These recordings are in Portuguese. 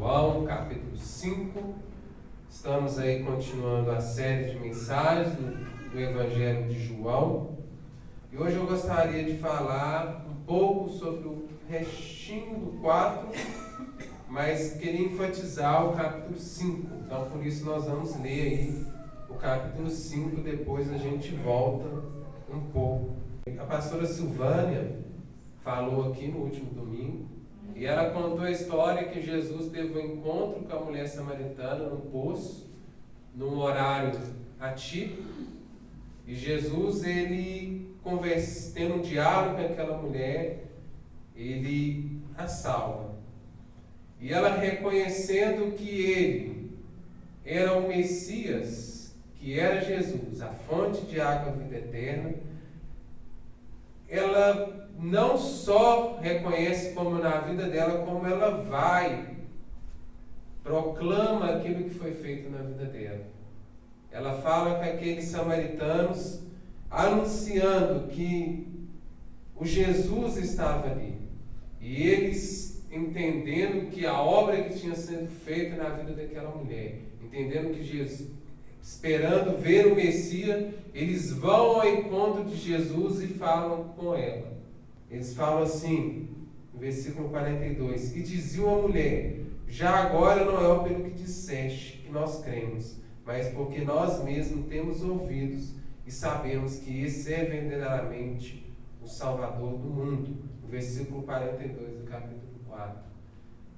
João, capítulo 5. Estamos aí continuando a série de mensagens do Evangelho de João. E hoje eu gostaria de falar um pouco sobre o restinho do 4, mas queria enfatizar o capítulo 5. Então, por isso nós vamos ler aí o capítulo 5, depois a gente volta um pouco. A pastora Silvânia falou aqui no último domingo, e ela contou a história que Jesus teve um encontro com a mulher samaritana num poço, num horário atípico, e Jesus, ele tendo um diálogo com aquela mulher, ele a salva. E ela, reconhecendo que ele era o Messias, que era Jesus, a fonte de água vida eterna, ela não só reconhece como na vida dela, como ela proclama aquilo que foi feito na vida dela. Ela fala com aqueles samaritanos, anunciando que o Jesus estava ali. E eles, entendendo que a obra que tinha sido feita na vida daquela mulher, entendendo que Jesus, esperando ver o Messias, eles vão ao encontro de Jesus e falam com ela. Eles falam assim, no versículo 42, e diziam à mulher: já agora não é pelo que disseste que nós cremos, mas porque nós mesmos temos ouvidos e sabemos que esse é verdadeiramente o Salvador do mundo. No versículo 42 do capítulo 4.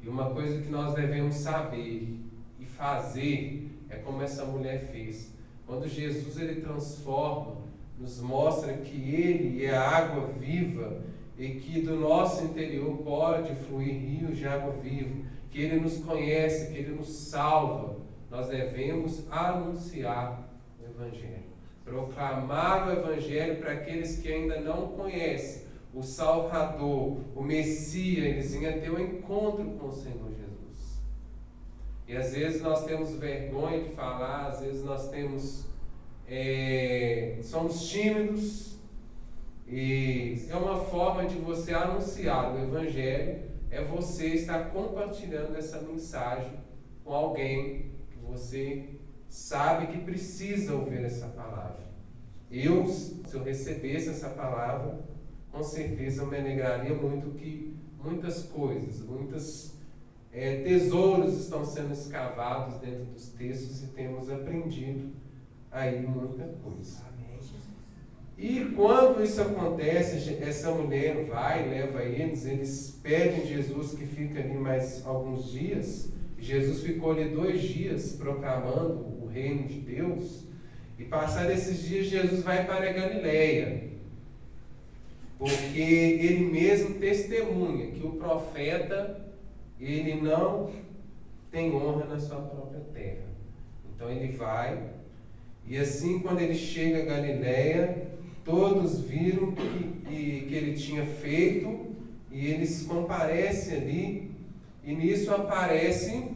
E uma coisa que nós devemos saber e fazer é como essa mulher fez. Quando Jesus ele transforma, nos mostra que ele é a água viva e que do nosso interior pode fluir rios de água viva, que ele nos conhece, que ele nos salva. Nós devemos anunciar o Evangelho, proclamar o Evangelho para aqueles que ainda não conhecem o Salvador, o Messias. Eles iam ter um encontro com o Senhor Jesus. E às vezes nós temos vergonha de falar, às vezes nós somos tímidos, e é uma forma de você anunciar o Evangelho, é você estar compartilhando essa mensagem com alguém que você sabe que precisa ouvir essa palavra. Se eu recebesse essa palavra, com certeza eu me alegraria muito que muitas coisas, tesouros estão sendo escavados dentro dos textos e temos aprendido aí muita coisa. E quando isso acontece, essa mulher leva eles pedem Jesus que fique ali mais alguns dias. Jesus ficou ali 2 dias proclamando o reino de Deus. E passados esses dias, Jesus vai para a Galileia, porque ele mesmo testemunha que o profeta, ele não tem honra na sua própria terra. Então ele vai, e assim quando ele chega a Galileia, todos viram que ele tinha feito, e eles comparecem ali, e nisso aparece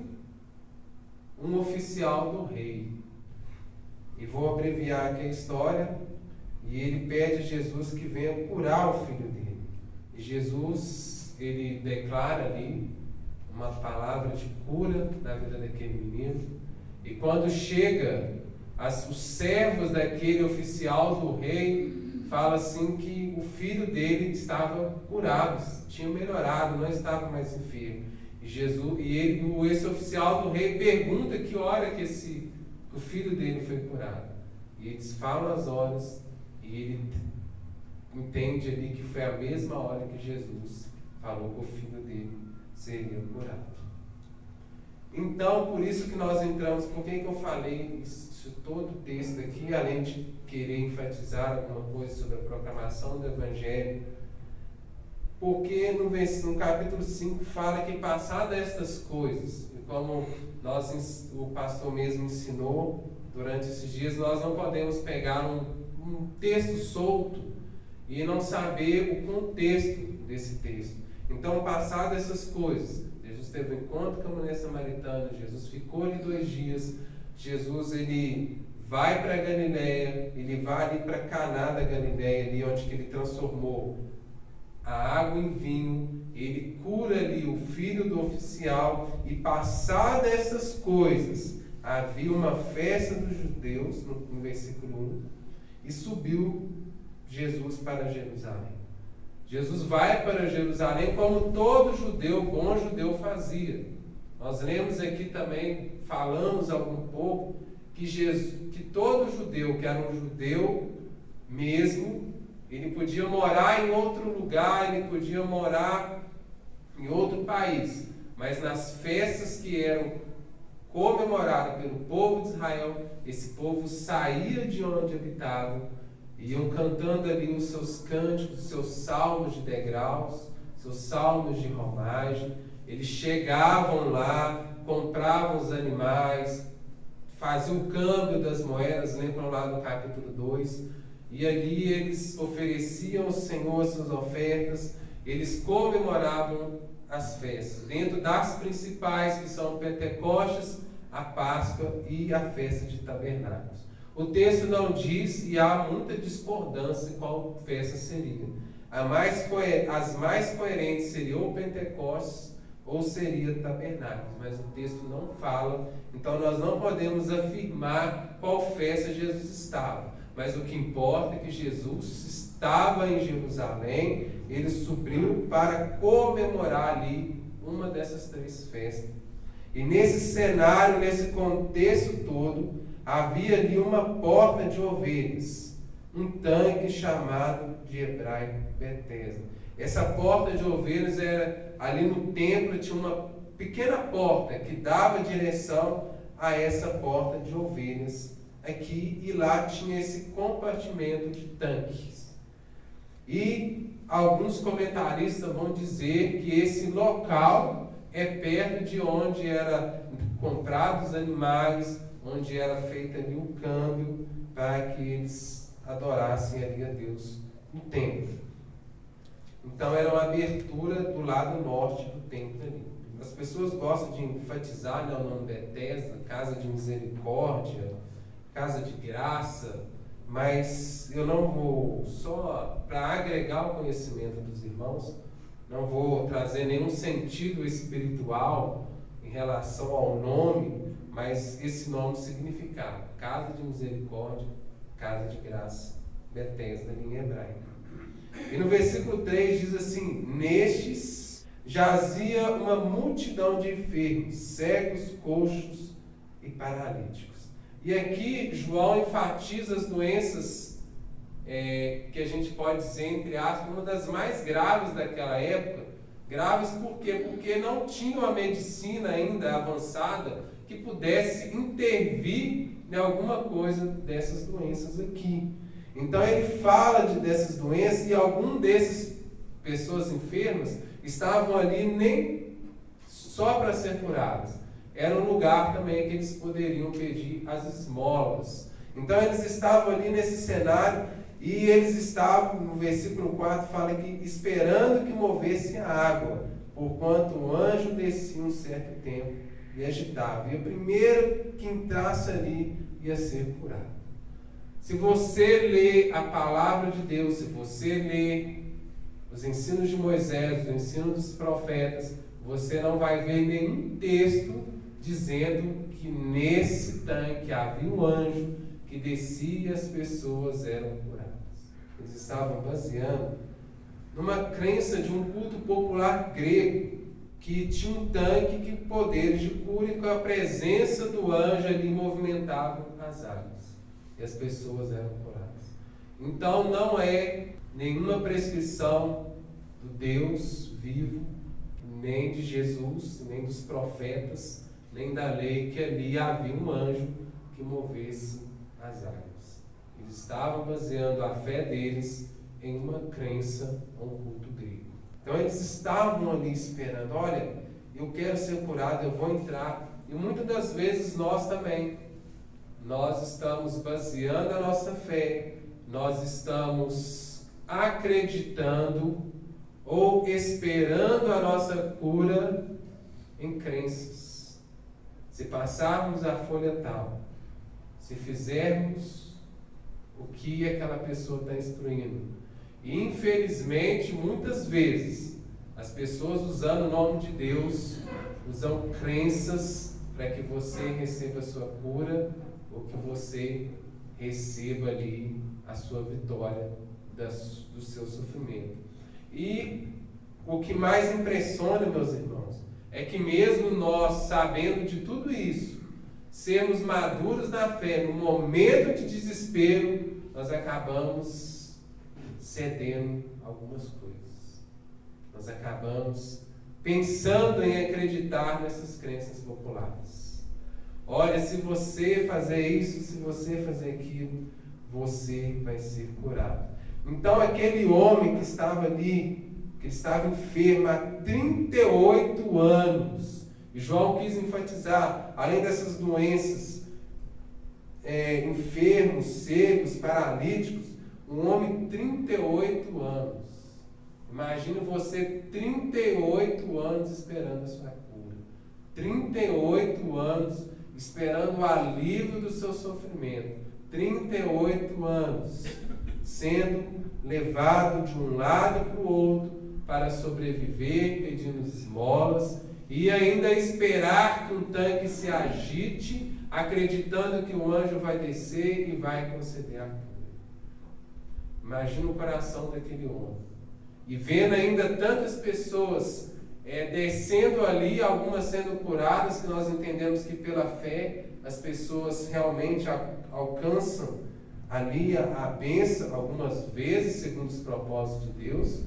um oficial do rei. E vou abreviar aqui a história, e ele pede a Jesus que venha curar o filho dele. E Jesus, ele declara ali uma palavra de cura na vida daquele menino, e quando chega os servos daquele oficial do rei, fala assim que o filho dele estava curado, tinha melhorado, não estava mais enfermo. E esse oficial do rei pergunta que hora que o filho dele foi curado. E eles falam as horas, e ele entende ali que foi a mesma hora que Jesus falou que o filho dele seria curado. Então, por isso que nós entramos, por que eu falei isso, todo o texto aqui, além de querer enfatizar alguma coisa sobre a proclamação do Evangelho, porque no capítulo 5 fala que passadas estas coisas, e como o pastor mesmo ensinou durante esses dias, nós não podemos pegar um texto solto e não saber o contexto desse texto. Então, passadas essas coisas, Jesus teve um encontro com a mulher samaritana, Jesus ficou ali 2 dias, Jesus ele vai para a Galileia, ele vai ali para Caná da Galileia, ali onde que ele transformou a água em vinho, ele cura ali o filho do oficial, e passadas essas coisas, havia uma festa dos judeus, no versículo 1, e subiu Jesus para Jerusalém. Jesus vai para Jerusalém como todo judeu, bom judeu fazia. Nós lemos aqui também, falamos algum pouco, que todo judeu, que era um judeu mesmo, ele podia morar em outro lugar, ele podia morar em outro país, mas nas festas que eram comemoradas pelo povo de Israel, esse povo saía de onde habitava, iam cantando ali os seus cânticos, os seus salmos de degraus, seus salmos de romagem. Eles chegavam lá, compravam os animais, faziam o câmbio das moedas, lembram lá no capítulo 2, e ali eles ofereciam ao Senhor as suas ofertas, eles comemoravam as festas, dentro das principais, que são Pentecostes, a Páscoa e a festa de Tabernáculos. O texto não diz, e há muita discordância em qual festa seria. As mais coerentes seriam o Pentecostes ou seria Tabernáculos, mas o texto não fala, então nós não podemos afirmar qual festa Jesus estava. Mas o que importa é que Jesus estava em Jerusalém, ele subiu para comemorar ali uma dessas três festas. E nesse cenário, nesse contexto todo, havia ali uma porta de ovelhas, um tanque chamado de hebraico Betesda. Essa porta de ovelhas era ali no templo, tinha uma pequena porta que dava direção a essa porta de ovelhas aqui, e lá tinha esse compartimento de tanques. E alguns comentaristas vão dizer que esse local é perto de onde era comprados os animais, onde era feito ali o câmbio para que eles adorassem ali a Deus no templo. Então era uma abertura do lado norte do templo ali. As pessoas gostam de enfatizar, né, o nome Betesda, casa de misericórdia, casa de graça, mas eu não vou, só para agregar o conhecimento dos irmãos, não vou trazer nenhum sentido espiritual em relação ao nome, mas esse nome significava casa de misericórdia, casa de graça, Betesda em hebraico. E no versículo 3 diz assim: nestes jazia uma multidão de enfermos, cegos, coxos e paralíticos. E aqui João enfatiza as doenças que a gente pode dizer, entre aspas, uma das mais graves daquela época. Graves por quê? Porque não tinha uma medicina ainda avançada que pudesse intervir em alguma coisa dessas doenças aqui. Então ele fala dessas doenças, e algum desses pessoas enfermas estavam ali nem só para ser curadas. Era um lugar também que eles poderiam pedir as esmolas. Então eles estavam ali nesse cenário, e eles estavam, no versículo 4 fala que esperando que movesse a água, porquanto o anjo descia um certo tempo e agitava. E o primeiro que entrasse ali ia ser curado. Se você lê a palavra de Deus, se você lê os ensinos de Moisés, os ensinos dos profetas, você não vai ver nenhum texto dizendo que nesse tanque havia um anjo que descia e as pessoas eram curadas. Eles estavam baseando numa crença de um culto popular grego, que tinha um tanque que poderes de cura, e com a presença do anjo ali movimentavam as águas. E as pessoas eram curadas. Então não é nenhuma prescrição do Deus vivo, nem de Jesus, nem dos profetas, nem da lei, que ali havia um anjo que movesse as águas. Eles estavam baseando a fé deles em uma crença, um culto grego. Então eles estavam ali esperando, olha, eu quero ser curado, eu vou entrar. E muitas das vezes nós também, nós estamos baseando a nossa fé, nós estamos acreditando ou esperando a nossa cura em crenças. Se passarmos a folha tal, se fizermos o que aquela pessoa está instruindo, E infelizmente, muitas vezes, as pessoas usando o nome de Deus, usam crenças para que você receba a sua cura ou que você receba ali a sua vitória do seu sofrimento. E o que mais impressiona, meus irmãos, é que mesmo nós, sabendo de tudo isso, sermos maduros na fé, no momento de desespero, nós acabamos cedendo algumas coisas. Nós acabamos pensando em acreditar nessas crenças populares. Olha, se você fazer isso, se você fazer aquilo, você vai ser curado. Então aquele homem que estava ali, que estava enfermo há 38 anos, e João quis enfatizar, além dessas doenças, enfermos, cegos, paralíticos, um homem 38 anos. Imagina você 38 anos esperando a sua cura. 38 anos esperando o alívio do seu sofrimento. 38 anos sendo levado de um lado para o outro para sobreviver, pedindo esmolas e ainda esperar que um tanque se agite, acreditando que o anjo vai descer e vai conceder a cura. Imagina o coração daquele homem. E vendo ainda tantas pessoas descendo ali, algumas sendo curadas, que nós entendemos que pela fé as pessoas realmente alcançam ali a bênção, algumas vezes, segundo os propósitos de Deus.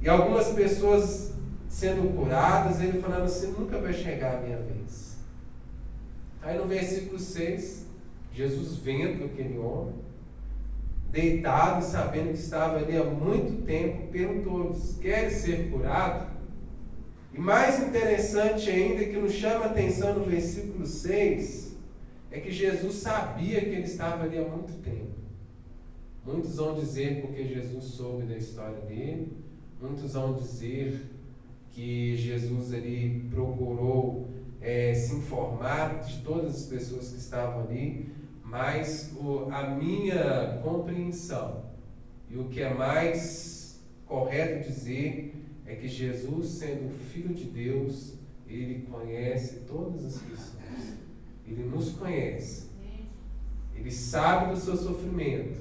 E algumas pessoas sendo curadas, ele falando assim, nunca vai chegar a minha vez. Aí no versículo 6, Jesus vendo aquele homem, deitado, sabendo que estava ali há muito tempo, perguntou-lhes, queres ser curado? E mais interessante ainda, que nos chama a atenção no versículo 6, é que Jesus sabia que ele estava ali há muito tempo. Muitos vão dizer porque Jesus soube da história dele, muitos vão dizer que Jesus ali procurou se informar de todas as pessoas que estavam ali, mas a minha compreensão e o que é mais correto dizer é que Jesus, sendo Filho de Deus, ele conhece todas as pessoas, ele nos conhece, ele sabe do seu sofrimento,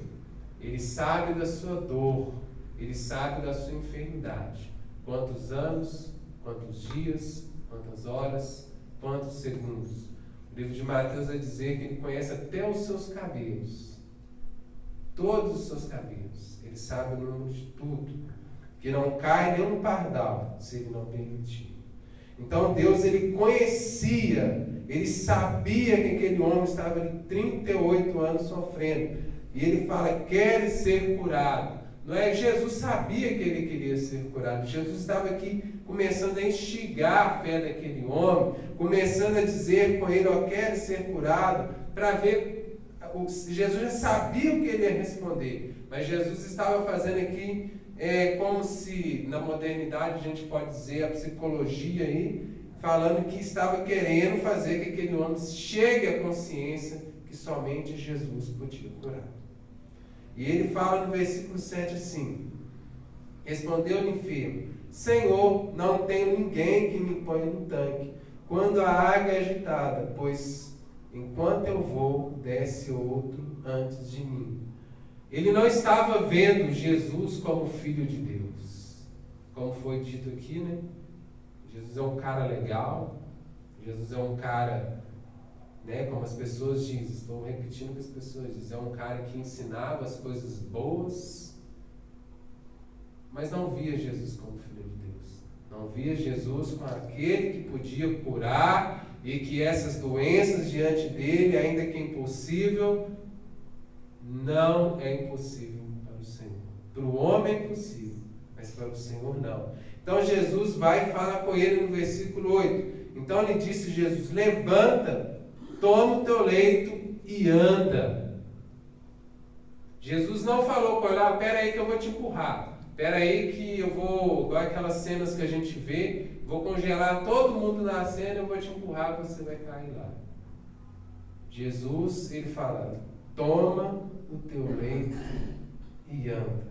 ele sabe da sua dor, ele sabe da sua enfermidade, quantos anos, quantos dias, quantas horas, quantos segundos. O livro de Mateus vai dizer que ele conhece até os seus cabelos. Todos os seus cabelos. Ele sabe o número de tudo. Que não cai nenhum pardal, se ele não permitir. Então Deus, ele conhecia, ele sabia que aquele homem estava ali 38 anos sofrendo. E ele fala, quer ser curado. Não é? Jesus sabia que ele queria ser curado. Jesus estava aqui começando a instigar a fé daquele homem, começando a dizer com ele, quer ser curado, para ver. Jesus já sabia o que ele ia responder, mas Jesus estava fazendo aqui, como se na modernidade a gente pode dizer, a psicologia aí, falando que estava querendo fazer que aquele homem chegue à consciência que somente Jesus podia curar. E ele fala no versículo 7 assim, respondeu o enfermo, Senhor, não tenho ninguém que me ponha no tanque quando a água é agitada, pois enquanto eu vou, desce outro antes de mim. Ele não estava vendo Jesus como Filho de Deus, como foi dito aqui, né? Jesus é um cara legal, Jesus é um cara, né, como as pessoas dizem, estou repetindo o que as pessoas dizem, é um cara que ensinava as coisas boas, mas não via Jesus como Filho de Deus. Não via Jesus como aquele que podia curar e que essas doenças diante dele, ainda que impossível, não é impossível para o Senhor. Para o homem é impossível, mas para o Senhor não. Então Jesus vai e fala com ele no versículo 8. Então lhe disse Jesus, levanta, toma o teu leito e anda. Jesus não falou com ele, espera aí que eu vou te empurrar. Espera aí que eu vou, igual aquelas cenas que a gente vê, vou congelar todo mundo na cena e eu vou te empurrar, você vai cair lá. Jesus, ele fala, toma o teu leito e anda.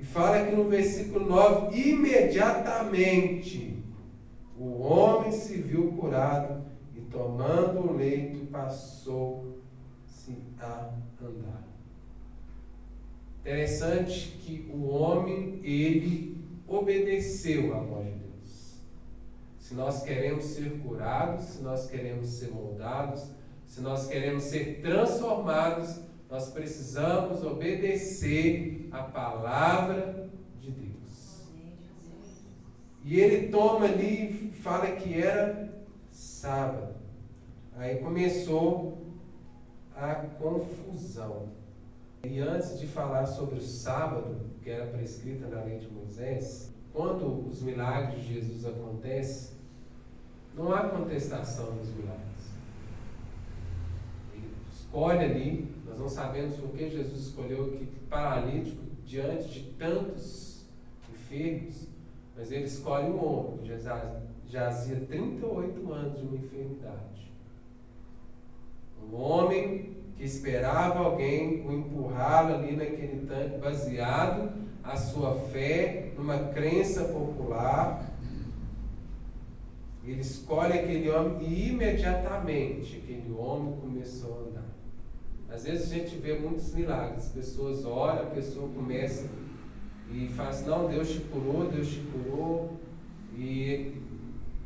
E fala aqui no versículo 9: imediatamente o homem se viu curado e, tomando o leito, passou-se a andar. Interessante que o homem, ele obedeceu à voz de Deus. Se nós queremos ser curados, se nós queremos ser moldados, se nós queremos ser transformados, nós precisamos obedecer a palavra de Deus. E ele toma ali, fala que era sábado. Aí começou a confusão. E antes de falar sobre o sábado, que era prescrita na lei de Moisés, quando os milagres de Jesus acontecem, não há contestação dos milagres. Ele escolhe ali, nós não sabemos por que Jesus escolheu aquele paralítico diante de tantos enfermos, mas ele escolhe um homem que já jazia 38 anos de uma enfermidade. Um homem que esperava alguém o empurrá-lo ali naquele tanque, baseado a sua fé numa crença popular. Ele escolhe aquele homem e imediatamente aquele homem começou a andar. Às vezes a gente vê muitos milagres, as pessoas oram, a pessoa começa e fala assim: não, Deus te curou, e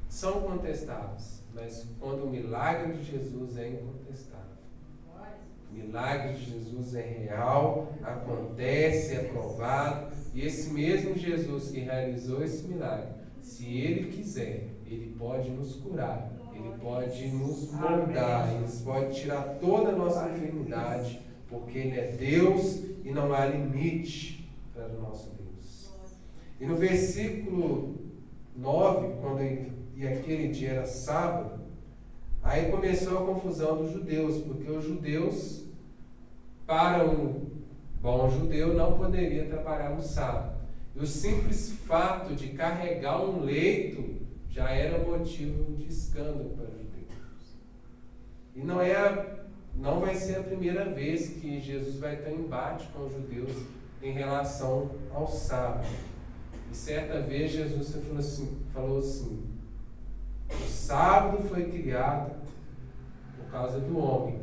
são contestados, mas quando o milagre de Jesus é incontestável. O milagre de Jesus é real, acontece, é provado, e esse mesmo Jesus que realizou esse milagre, se Ele quiser, Ele pode nos curar, Ele pode nos moldar, Ele pode tirar toda a nossa enfermidade, porque Ele é Deus e não há limite para o nosso Deus. E no versículo 9, e aquele dia era sábado, aí começou a confusão dos judeus, porque os judeus, para um bom judeu, não poderia trabalhar no sábado. E o simples fato de carregar um leito já era motivo de escândalo para os judeus. E não vai ser a primeira vez que Jesus vai ter um embate com os judeus em relação ao sábado. E certa vez Jesus falou assim: o sábado foi criado por causa do homem,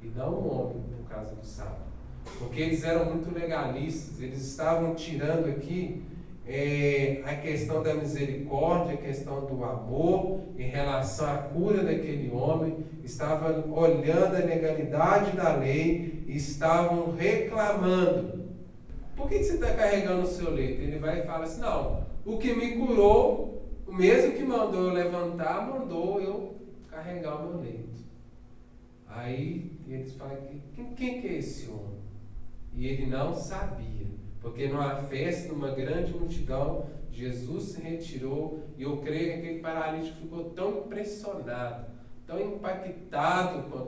e não o homem por causa do sábado. Porque eles eram muito legalistas, eles estavam tirando aqui a questão da misericórdia, a questão do amor em relação à cura daquele homem, estavam olhando a legalidade da lei e estavam reclamando. Por que você está carregando o seu leito? Ele vai e fala assim: não, o que me curou, o mesmo que mandou eu levantar, mandou eu carregar o meu leito. Aí eles falam: quem que é esse homem? E ele não sabia, porque numa festa, numa grande multidão, Jesus se retirou, e eu creio que aquele paralítico ficou tão impressionado, tão impactado com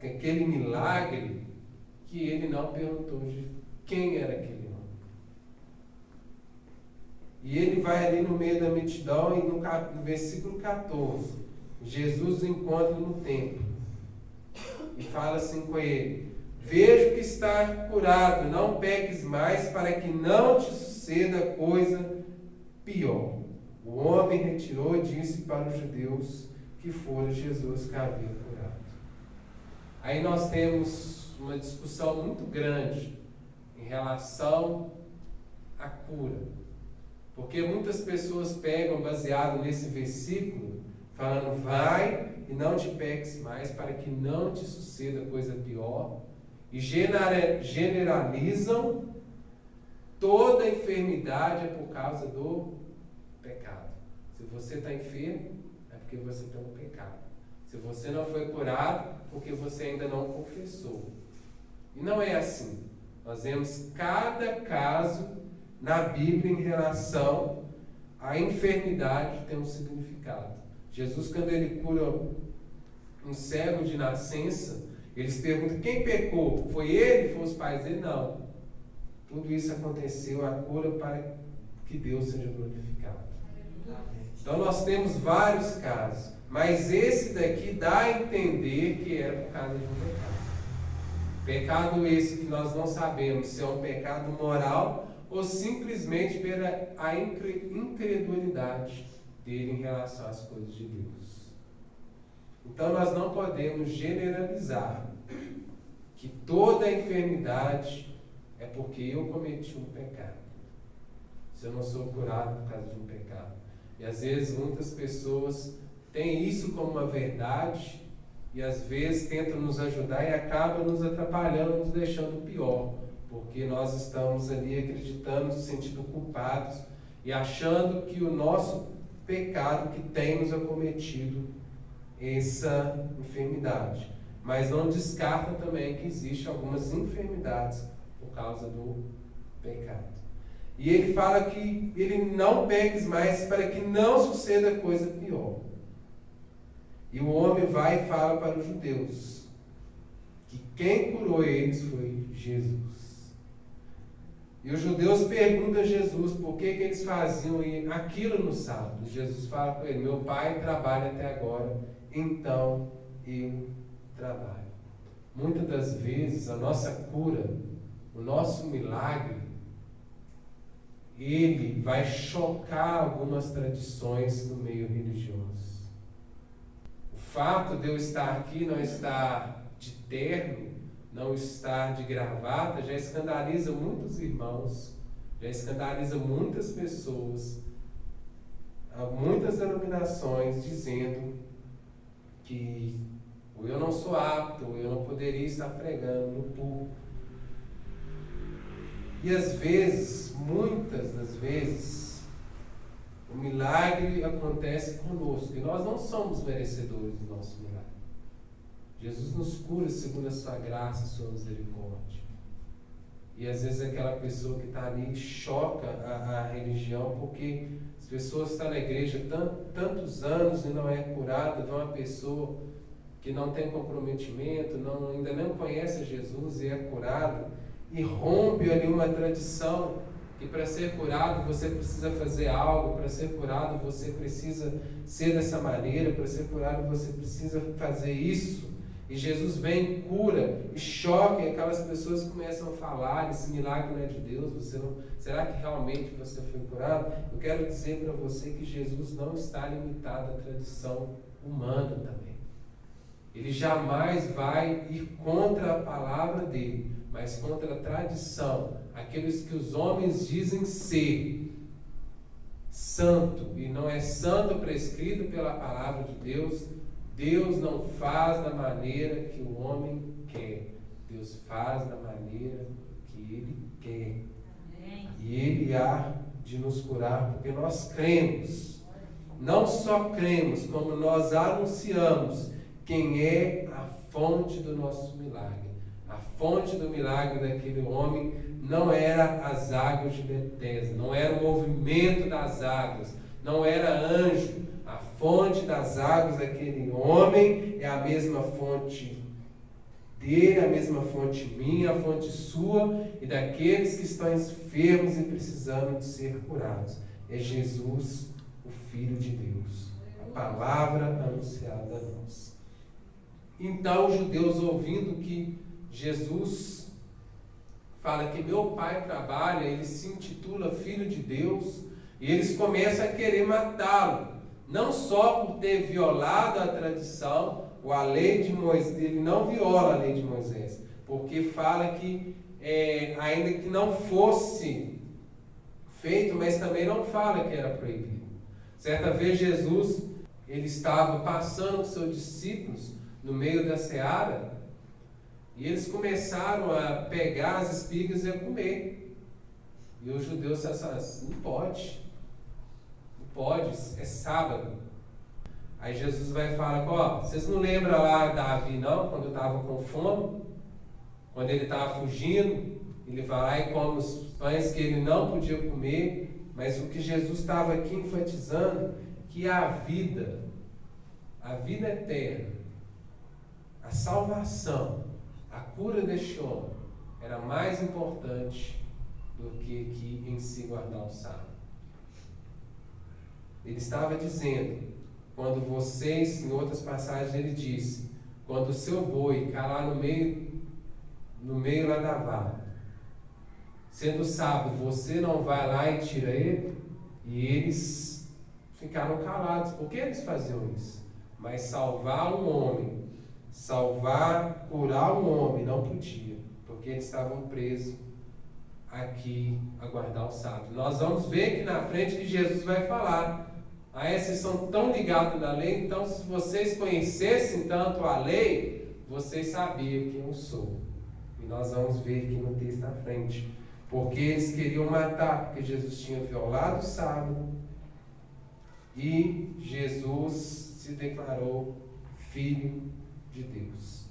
aquele milagre, que ele não perguntou de quem era aquele homem. E ele vai ali no meio da multidão, e no versículo 14, Jesus o encontra no templo e fala assim com ele: vejo que está curado, não peques mais, para que não te suceda coisa pior. O homem retirou e disse para os judeus que fora Jesus que havia curado. Aí nós temos uma discussão muito grande em relação à cura, porque muitas pessoas pegam baseado nesse versículo, falando: vai e não te peques mais, para que não te suceda coisa pior, e generalizam toda enfermidade é por causa do pecado. Se você está enfermo, é porque você tem um pecado. Se você não foi curado, porque você ainda não confessou. E não é assim. Nós vemos cada caso na Bíblia em relação à enfermidade tem um significado. Jesus, quando ele cura um cego de nascença, eles perguntam: quem pecou? Foi ele? Foi os pais dele? Não. Tudo isso aconteceu, a cura, para que Deus seja glorificado. Então nós temos vários casos, mas esse daqui dá a entender que é por causa de um pecado. Pecado esse que nós não sabemos se é um pecado moral ou simplesmente pela a incredulidade dele em relação às coisas de Deus. Então nós não podemos generalizar que toda enfermidade é porque eu cometi um pecado. Se eu não sou curado por causa de um pecado. E às vezes muitas pessoas têm isso como uma verdade e às vezes tentam nos ajudar e acabam nos atrapalhando, nos deixando pior, porque nós estamos ali acreditando, nos sentindo culpados e achando que o nosso pecado que tem nos acometido essa enfermidade. Mas não descarta também que existem algumas enfermidades por causa do pecado. E ele fala que ele não peques mais para que não suceda coisa pior. E o homem vai e fala para os judeus que quem curou eles foi Jesus. E os judeus perguntam a Jesus por que eles faziam aquilo no sábado. Jesus fala para ele: meu pai trabalha até agora, então eu trabalho. Muitas das vezes a nossa cura, o nosso milagre, ele vai chocar algumas tradições no meio religioso. O fato de eu estar aqui, não estar de terno, não estar de gravata, já escandaliza muitos irmãos, já escandaliza muitas pessoas, muitas denominações, dizendo que ou eu não sou apto, ou eu não poderia estar pregando no púlpito. E às vezes, muitas das vezes, o milagre acontece conosco, e nós não somos merecedores do nosso milagre. Jesus nos cura segundo a sua graça, a sua misericórdia. E às vezes aquela pessoa que está ali choca a religião, porque as pessoas estão na igreja tantos anos e não é curada, vê uma pessoa que não tem comprometimento, ainda não conhece Jesus e é curado, e rompe ali uma tradição que para ser curado você precisa fazer algo, para ser curado você precisa ser dessa maneira, para ser curado você precisa fazer isso. E Jesus vem, cura e choca, e aquelas pessoas começam a falar: esse milagre não é de Deus, será que realmente você foi curado? Eu quero dizer para você que Jesus não está limitado à tradição humana também. Ele jamais vai ir contra a palavra dele, mas contra a tradição, aqueles que os homens dizem ser santo, e não é santo prescrito pela palavra de Deus. Deus não faz da maneira que o homem quer, Deus faz da maneira que Ele quer. Amém. E Ele há de nos curar, porque nós cremos, não só cremos, como nós anunciamos quem é a fonte do nosso milagre. A fonte do milagre daquele homem não era as águas de Betesda, não era o movimento das águas, não era anjo. A fonte das águas daquele homem é a mesma fonte dele, a mesma fonte minha, a fonte sua e daqueles que estão enfermos e precisando de ser curados. É Jesus, o Filho de Deus, a palavra anunciada a nós. Então os judeus, ouvindo que Jesus fala que meu pai trabalha, ele se intitula Filho de Deus, e eles começam a querer matá-lo. Não só por ter violado a tradição, ou a lei de Moisés, ele não viola a lei de Moisés, porque fala que, ainda que não fosse feito, mas também não fala que era proibido. Certa vez Jesus, ele estava passando com seus discípulos no meio da seara, e eles começaram a pegar as espigas e a comer. E os judeus falaram assim: não pode, é sábado. Aí Jesus vai falar: vocês não lembram lá Davi não, quando estava com fome? Quando ele estava fugindo, ele vai lá e come os pães que ele não podia comer. Mas o que Jesus estava aqui enfatizando, que a vida eterna, a salvação, a cura deste homem, era mais importante do que em si guardar o sábado. Ele estava dizendo, quando vocês, em outras passagens ele disse, quando o seu boi cair lá no meio lá da vala, sendo sábio, você não vai lá e tira ele? E eles ficaram calados. Por que eles faziam isso? Mas salvar um homem, curar um homem, não podia, porque eles estavam presos aqui a guardar o sábado. Nós vamos ver que na frente que Jesus vai falar: vocês são tão ligados na lei, então se vocês conhecessem tanto a lei, vocês sabiam quem eu sou. E nós vamos ver aqui no texto à frente. Porque eles queriam matar, porque Jesus tinha violado o sábado e Jesus se declarou Filho de Deus.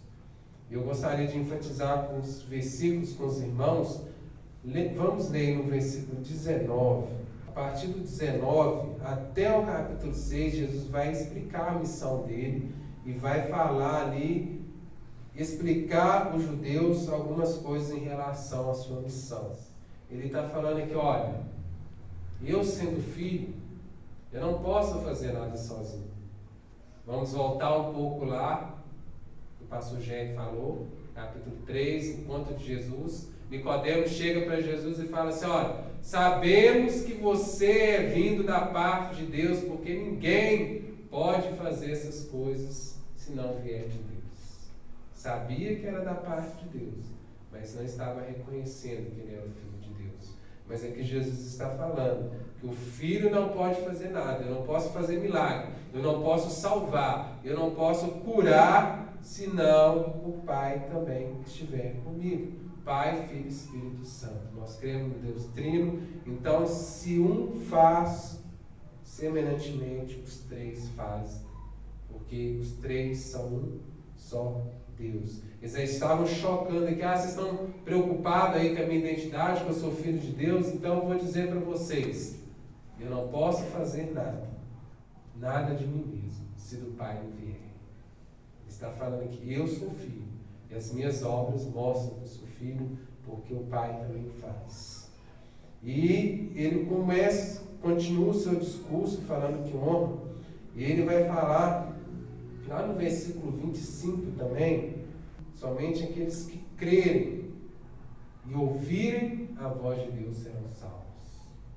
Eu gostaria de enfatizar com os versículos com os irmãos. Vamos ler no versículo 19. A partir do 19 até o capítulo 6, Jesus vai explicar a missão dele e vai falar ali, explicar aos judeus algumas coisas em relação à sua missão. Ele está falando aqui: olha, eu sendo filho, eu não posso fazer nada sozinho. Vamos voltar um pouco lá, que o pastor Gênio falou, capítulo 3, encontro de Jesus. Nicodemo chega para Jesus e fala assim: olha, sabemos que você é vindo da parte de Deus, porque ninguém pode fazer essas coisas se não vier de Deus. Sabia que era da parte de Deus, mas não estava reconhecendo que ele era o Filho de Deus. Mas é que Jesus está falando que o Filho não pode fazer nada. Eu não posso fazer milagre, eu não posso salvar, eu não posso curar, senão o Pai também estiver comigo. Pai, Filho e Espírito Santo. Nós cremos no Deus Trino. Então, se um faz, semelhantemente os três fazem, porque os três são um só Deus. Eles já estavam chocando aqui: vocês estão preocupados aí com a minha identidade, que eu sou filho de Deus? Então eu vou dizer para vocês: eu não posso fazer nada de mim mesmo, se do Pai não vier. Ele está falando aqui: eu sou filho, e as minhas obras mostram que eu sou filho, porque o Pai também faz. E ele continua o seu discurso falando que honra, e ele vai falar lá no versículo 25 também: somente aqueles que crerem e ouvirem a voz de Deus serão salvos.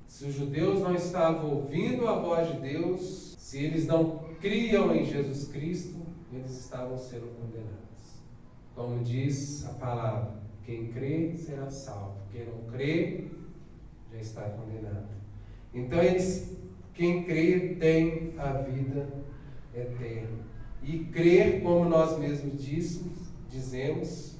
Se os judeus não estavam ouvindo a voz de Deus, se eles não criam em Jesus Cristo, eles estavam sendo condenados. Como diz a palavra: quem crê será salvo, quem não crê já está condenado. Então quem crê tem a vida eterna. E crer, como nós mesmos dizemos,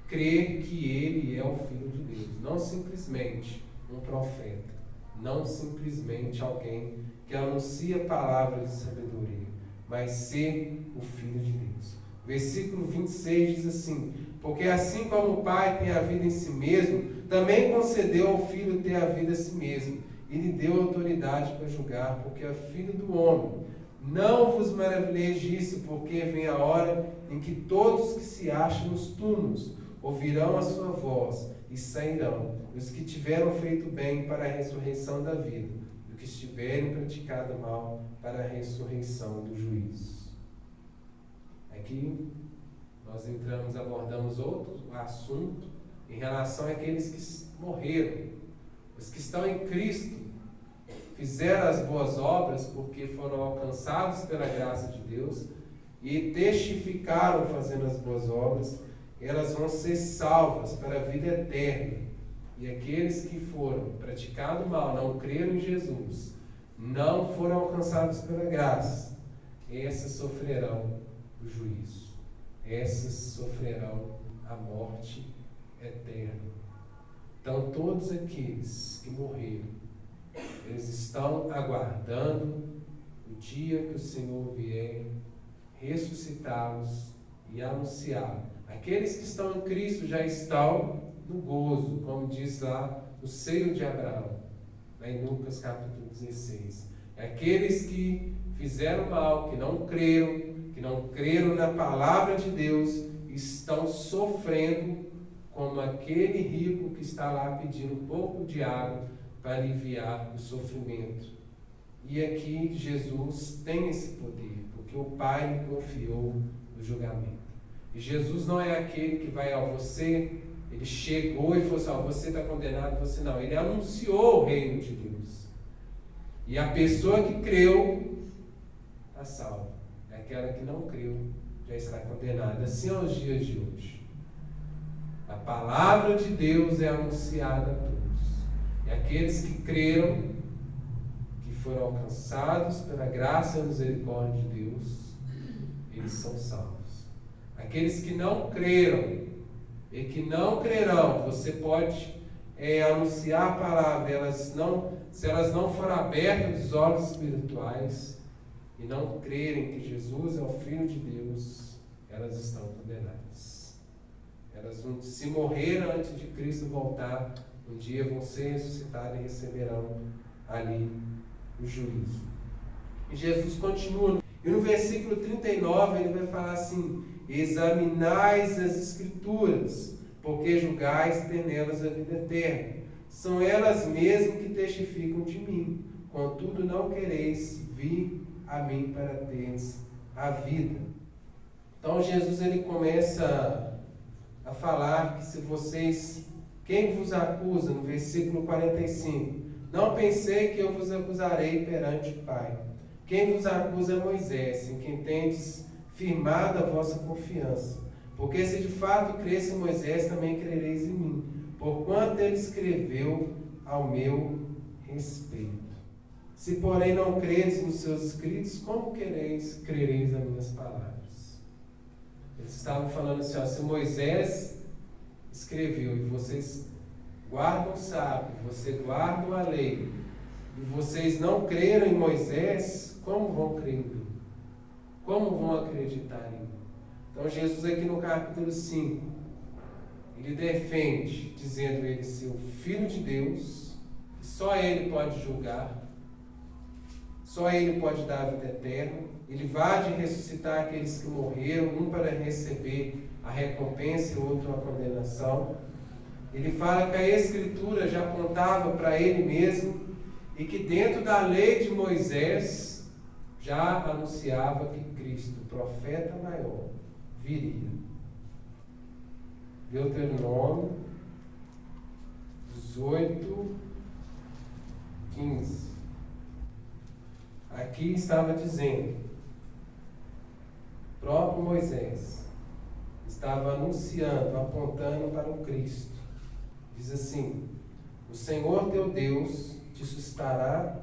crer que ele é o Filho de Deus. Não simplesmente um profeta, não simplesmente alguém que anuncia palavras de sabedoria, mas ser o Filho de Deus. Versículo 26 diz assim: porque assim como o Pai tem a vida em si mesmo, também concedeu ao Filho ter a vida a si mesmo, e lhe deu autoridade para julgar, porque é filho do homem. Não vos maravilheis disso, porque vem a hora em que todos que se acham nos túmulos ouvirão a sua voz e sairão, os que tiveram feito bem para a ressurreição da vida, e os que estiverem praticado mal para a ressurreição do juízo. Aqui nós abordamos outro assunto em relação àqueles que morreram, os que estão em Cristo, fizeram as boas obras porque foram alcançados pela graça de Deus e testificaram fazendo as boas obras, elas vão ser salvas para a vida eterna. E aqueles que foram praticado mal, não creram em Jesus, não foram alcançados pela graça, essas sofrerão o juízo, essas sofrerão a morte eterna. Então todos aqueles que morreram, eles estão aguardando o dia que o Senhor vier ressuscitá-los e anunciar. Aqueles que estão em Cristo já estão no gozo, como diz lá, no seio de Abraão, lá em Lucas capítulo 16. Aqueles que fizeram mal, que não creram na palavra de Deus, estão sofrendo como aquele rico que está lá pedindo um pouco de água para aliviar o sofrimento. E aqui Jesus tem esse poder, porque o Pai lhe confiou o julgamento. E Jesus não é aquele que vai: você Ele chegou e falou assim, você está condenado, você não. Ele anunciou o reino de Deus. E a pessoa que creu está salva. Aquela que não creu já está condenada. Assim é os dias de hoje. A palavra de Deus é anunciada a todos. E aqueles que creram, que foram alcançados pela graça e misericórdia de Deus, eles são salvos. Aqueles que não creram e que não crerão, você pode anunciar a palavra, se elas não forem abertas os olhos espirituais e não crerem que Jesus é o Filho de Deus, elas estão condenadas. Elas vão, se morrer antes de Cristo voltar, um dia vão ser ressuscitadas e receberão ali o juízo. E Jesus continua. E no versículo 39 ele vai falar assim: examinais as Escrituras, porque julgais ter nelas a vida eterna. São elas mesmas que testificam de mim. Contudo, não quereis vir a mim para teres a vida. Então Jesus ele começa a falar que se vocês, quem vos acusa, no versículo 45, não pensei que eu vos acusarei perante o Pai. Quem vos acusa é Moisés, em quem tendes firmado a vossa confiança. Porque se de fato cresse em Moisés, também crereis em mim, porquanto ele escreveu ao meu respeito. Se porém não credes nos seus escritos, como crereis as minhas palavras? Eles estavam falando assim, se Moisés escreveu e vocês guardam o sábado, vocês guardam a lei, e vocês não creram em Moisés, como vão crer em mim? Como vão acreditar em mim? Então Jesus aqui no capítulo 5, ele defende, dizendo ele ser o Filho de Deus, que só ele pode julgar, só ele pode dar a vida eterna. Ele vai de ressuscitar aqueles que morreram, um para receber a recompensa e outro a condenação. Ele fala que a Escritura já apontava para ele mesmo e que dentro da lei de Moisés já anunciava que Cristo, o profeta maior, viria. Deuteronômio 18, 15. Aqui estava dizendo, o próprio Moisés estava anunciando, apontando para o Cristo. Diz assim: o Senhor teu Deus te suscitará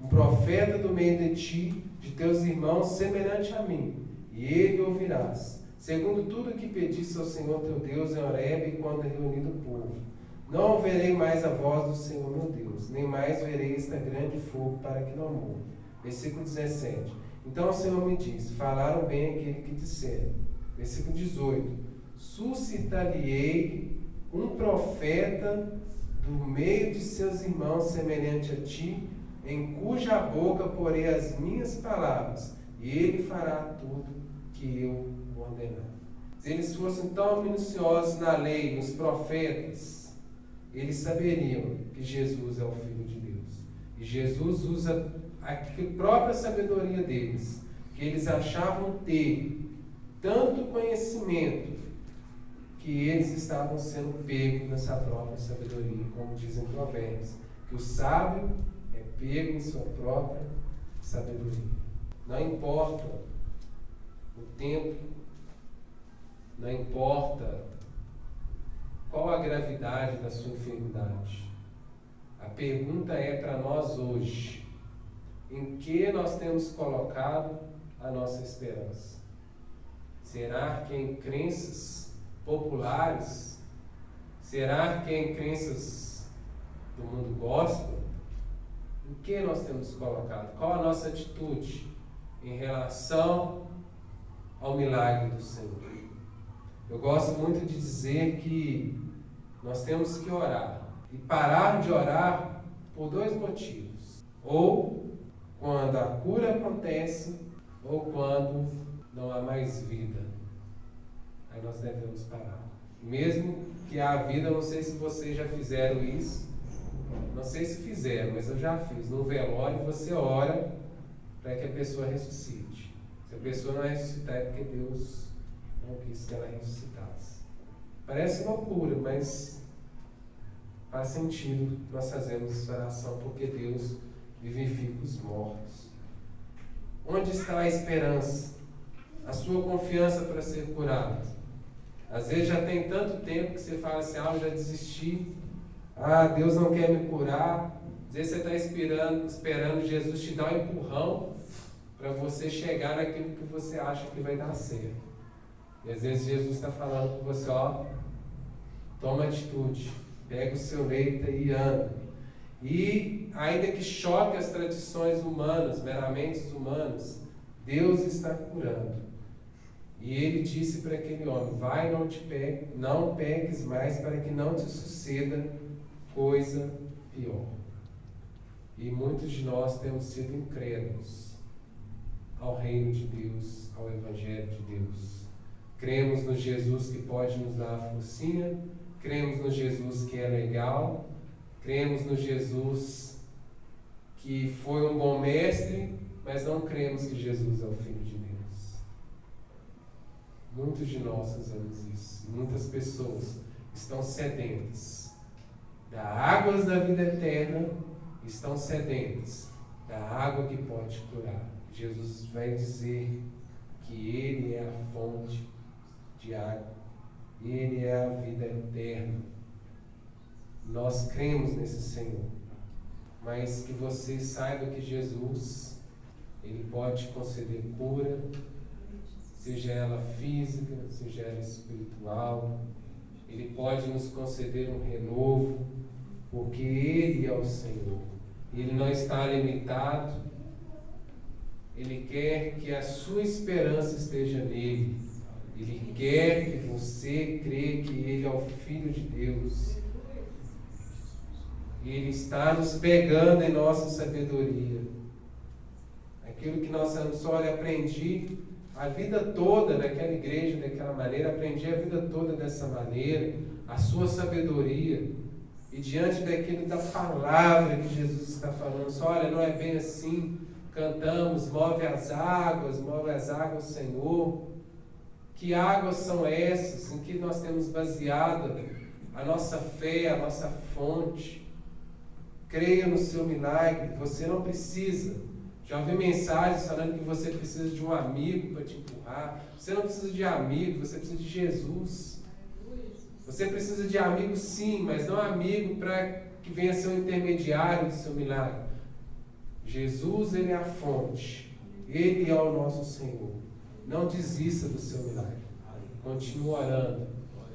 um profeta do meio de ti, de teus irmãos, semelhante a mim, e ele ouvirás, segundo tudo que pediste ao Senhor teu Deus em Horebe, quando é reunido o povo. Não ouvirei mais a voz do Senhor meu Deus, nem mais verei esta grande fogo para que não morra. Versículo 17. Então o Senhor me disse, falaram bem aquele que disseram. Versículo 18. Suscitar-lhe-ei um profeta do meio de seus irmãos, semelhante a ti, em cuja boca porei as minhas palavras, e ele fará tudo que eu ordenar. Se eles fossem tão minuciosos na lei, nos profetas, eles saberiam que Jesus é o Filho de Deus. E Jesus usa a própria sabedoria deles, que eles achavam ter tanto conhecimento, que eles estavam sendo pegos nessa própria sabedoria, como dizem Provérbios, que o sábio é pego em sua própria sabedoria. Não importa o tempo, não importa qual a gravidade da sua enfermidade. A pergunta é para nós hoje: em que nós temos colocado a nossa esperança? Será que é em crenças populares? Será que é em crenças do mundo gospel? Em que nós temos colocado? Qual a nossa atitude em relação ao milagre do Senhor? Eu gosto muito de dizer que nós temos que orar e parar de orar por dois motivos: ou quando a cura acontece, ou quando não há mais vida. Aí nós devemos parar. Mesmo que há vida, não sei se vocês já fizeram isso, não sei se fizeram, mas eu já fiz. No velório você ora para que a pessoa ressuscite. Se a pessoa não ressuscitar é porque Deus não quis que ela ressuscitasse. Parece loucura, mas faz sentido nós fazermos essa oração, porque Deus vivifica os mortos. Onde está a esperança? A sua confiança para ser curado? Às vezes já tem tanto tempo que você fala assim, eu já desisti, Deus não quer me curar. Às vezes você está esperando Jesus te dar um empurrão para você chegar naquilo que você acha que vai dar certo. E às vezes Jesus está falando com você, toma atitude, pega o seu leito e anda. E ainda que choque as tradições humanas, meramente humanas, Deus está curando. E ele disse para aquele homem, vai, não peques mais, para que não te suceda coisa pior. E muitos de nós temos sido incrédulos ao reino de Deus, ao Evangelho de Deus. Cremos no Jesus que pode nos dar a forcinha, cremos no Jesus que é legal, cremos no Jesus que foi um bom mestre, mas não cremos que Jesus é o Filho de Deus. Muitos de nós fazemos isso. Muitas pessoas estão sedentas das águas da vida eterna, estão sedentas da água que pode curar. Jesus vai dizer que Ele é a fonte de água, Ele é a vida eterna. Nós cremos nesse Senhor, mas que você saiba que Jesus, Ele pode conceder cura, seja ela física, seja ela espiritual. Ele pode nos conceder um renovo, porque Ele é o Senhor. Ele não está limitado. Ele quer que a sua esperança esteja nele. Ele quer que você creia que Ele é o Filho de Deus. Ele está nos pegando em nossa sabedoria. Aquilo que nós falamos, olha, aprendi a vida toda naquela igreja, daquela maneira, aprendi a vida toda dessa maneira, a sua sabedoria, e diante daquilo da palavra que Jesus está falando, olha, não é bem assim, cantamos, move as águas, Senhor. Que águas são essas em que nós temos baseado a nossa fé, a nossa fonte? Creia no seu milagre, você não precisa. Já ouvi mensagens falando que você precisa de um amigo para te empurrar. Você não precisa de amigo, você precisa de Jesus. Você precisa de amigo sim, mas não amigo para que venha ser o intermediário do seu milagre. Jesus, Ele é a fonte. Ele é o nosso Senhor. Não desista do seu milagre. Continua orando,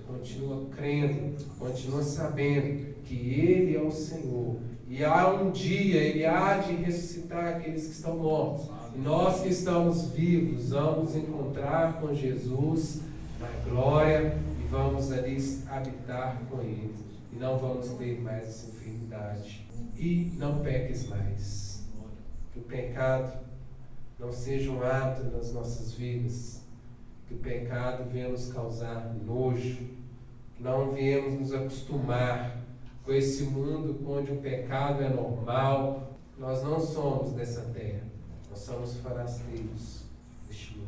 continua crendo, continua sabendo que Ele é o Senhor. E há um dia, Ele há de ressuscitar aqueles que estão mortos. E nós que estamos vivos, vamos encontrar com Jesus na glória e vamos ali habitar com Ele. E não vamos ter mais essa enfermidade. E não peques mais. Que o pecado não seja um ato nas nossas vidas. Que o pecado venha nos causar nojo. Que não venhamos nos acostumar com esse mundo onde o pecado é normal. Nós não somos dessa terra, nós somos forasteiros deste mundo.